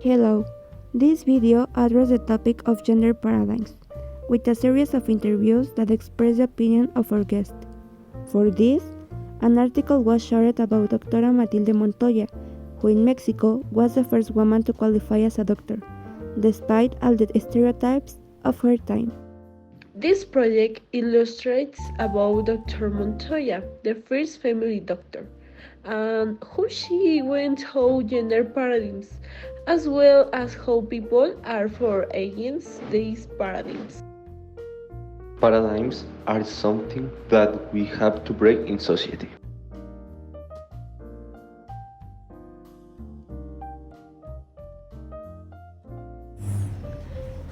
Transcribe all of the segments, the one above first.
Hello, this video addresses the topic of gender paradigms, with a series of interviews that express the opinion of our guest. For this, an article was shared about Doctora Matilde Montoya, who in Mexico was the first woman to qualify as a doctor, despite all the stereotypes of her time. This project illustrates about Dr. Montoya, the first family doctor, and how she went through gender paradigms, as well as how people are for against these paradigms. Paradigms are something that we have to break in society.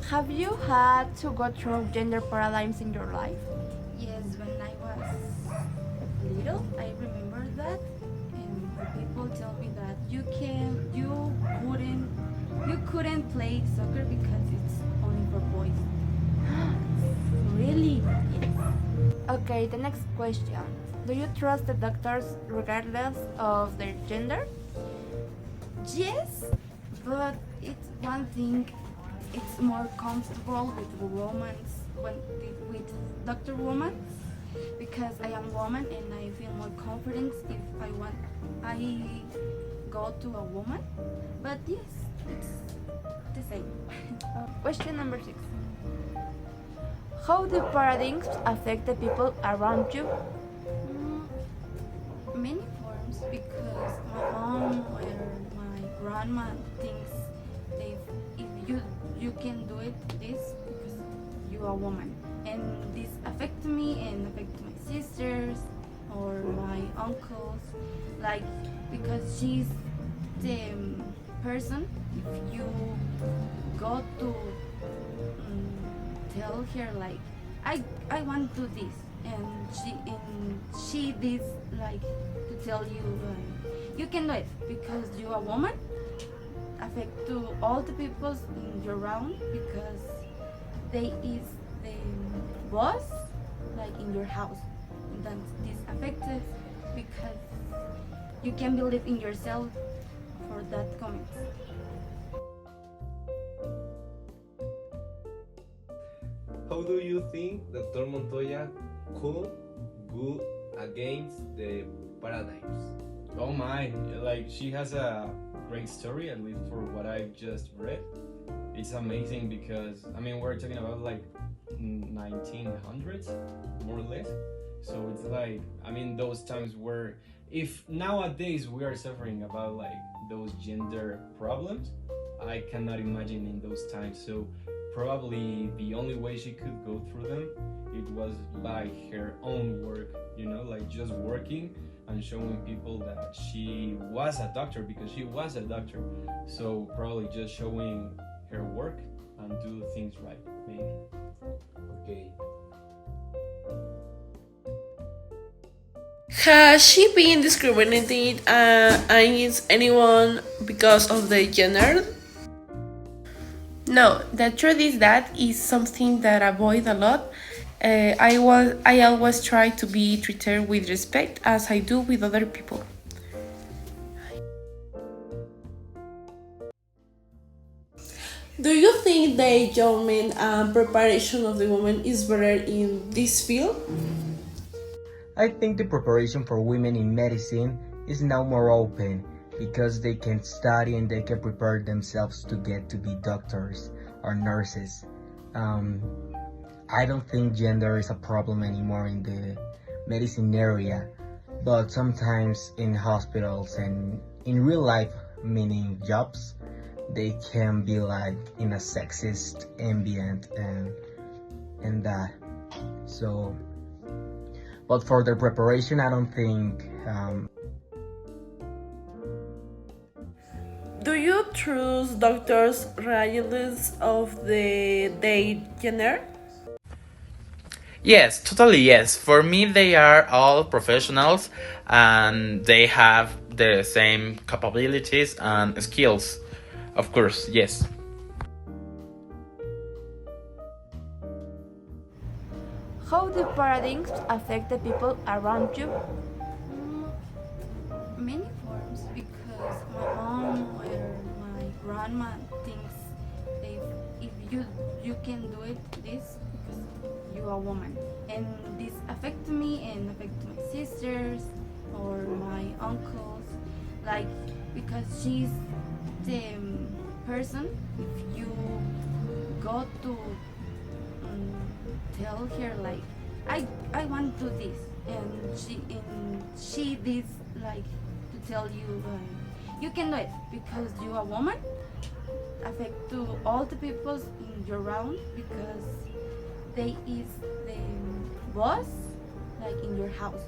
Have you had to go through gender paradigms in your life? Yes, when I was little, I remember that, and the people tell me that you couldn't play soccer because it's only for boys. Really? Yes. Okay, the next question. Do you trust the doctors regardless of their gender? Yes, but it's one thing. It's more comfortable with women with Doctor Woman because I am woman and I feel more confident if I go to a woman. But yes, it's the same. Question number 6. How do paradigms affect the people around you? Many forms because my mom or my grandma thinks if you can do it this because you are a woman, and this affect me and affect my sisters or my uncles, like because she's the person. If you go to tell her like I want to do this, and she did like to tell you you can do it because you're a woman, affect to all the people in your round because they is the boss like in your house, and then this affected because you can believe in yourself for that comment. How do you think Dr. Montoya could go against the paradigms? Oh my, like she has a great story, at least for what I've just read. It's amazing because, I mean, we're talking about like 1900s, more or less. So it's like, I mean, those times where, if nowadays we are suffering about like those gender problems, I cannot imagine in those times. So probably the only way she could go through them, it was by her own work, like just working and showing people that she was a doctor, because she was a doctor. So probably just showing her work and do things right, maybe. Okay. Has she been discriminated against anyone because of the gender? No, the truth is that is something that I avoid a lot. I always try to be treated with respect as I do with other people. Do you think the government and preparation of the woman is better in this field? I think the preparation for women in medicine is now more open because they can study and they can prepare themselves to get to be doctors or nurses. I don't think gender is a problem anymore in the medicine area, but sometimes in hospitals and in real life, meaning jobs, they can be like in a sexist ambient and that. So, but for their preparation, I don't think. Do you trust doctors regardless of their gender? Yes, totally yes. For me, they are all professionals and they have the same capabilities and skills. Of course, yes. How do paradigms affect the people around you? Many forms because my mom grandma thinks if you can do it this because you are a woman, and this affect me and affect my sisters or my uncles, like because she's the person. If you go to tell her like I want to do this, and she this like to tell you you can do it because you are a woman, affect to all the people in your round because they is the boss like in your house.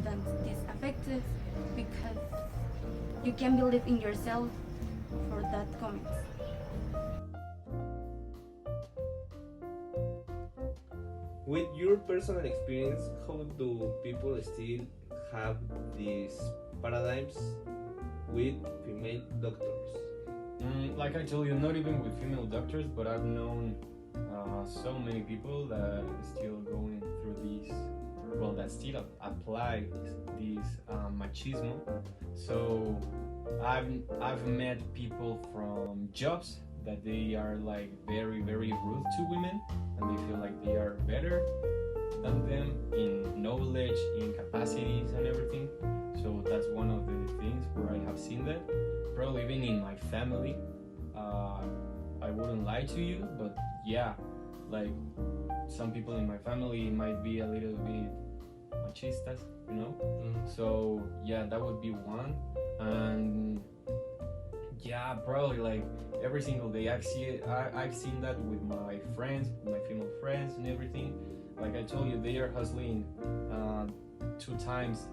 That this affected because you can believe in yourself for that comments. With your personal experience, how do people still have these paradigms with female doctors? Like I told you, not even with female doctors, but I've known so many people that still going through these, well, that still apply this machismo. So I've met people from jobs that they are like very rude to women, and they feel like they are better than them in knowledge, in capacities and everything. So that's one of the things where I have seen that. Probably even in my family, I wouldn't lie to you, but yeah, like some people in my family might be a little bit machistas, you know? So yeah, that would be one. And yeah, probably like every single day I've seen that with my friends, my female friends and everything. Like I told you, they are hustling 2 times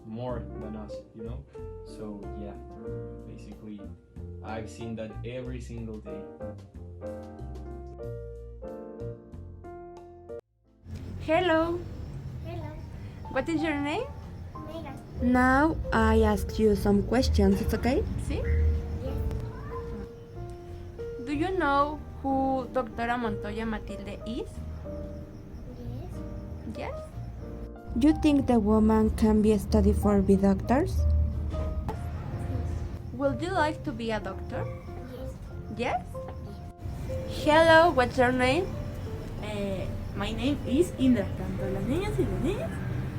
more than us, you know? So yeah, basically I've seen that every single day. Hello, Hello, what is your name? Megan. Now I ask you some questions, it's okay? See? Yes, Do you know who Doctora Montoya Matilde is? yes, Yes. You think the woman can be studied for be doctors? Would you like to be a doctor? yes, Yes. Hello, what's your name? My name is Indra. Tanto las niñas y los niños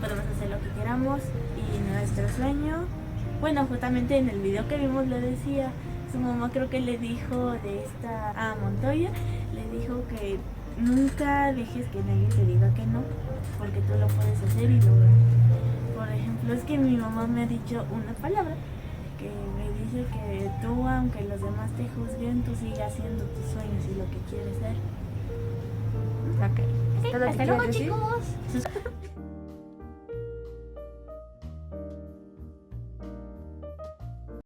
podemos hacer lo que queramos y nuestro sueño, bueno, justamente en el video que vimos lo decía, su mamá creo que le dijo de esta a Montoya, le dijo que nunca dejes que nadie te diga que no, porque tú lo puedes hacer y lograr. Por ejemplo, es que mi mamá me ha dicho una palabra que me dice que tú, aunque los demás te juzguen, tú sigas haciendo tus sueños y lo que quieres ser. Ok. Hasta luego, ¿Quieres decir? chicos.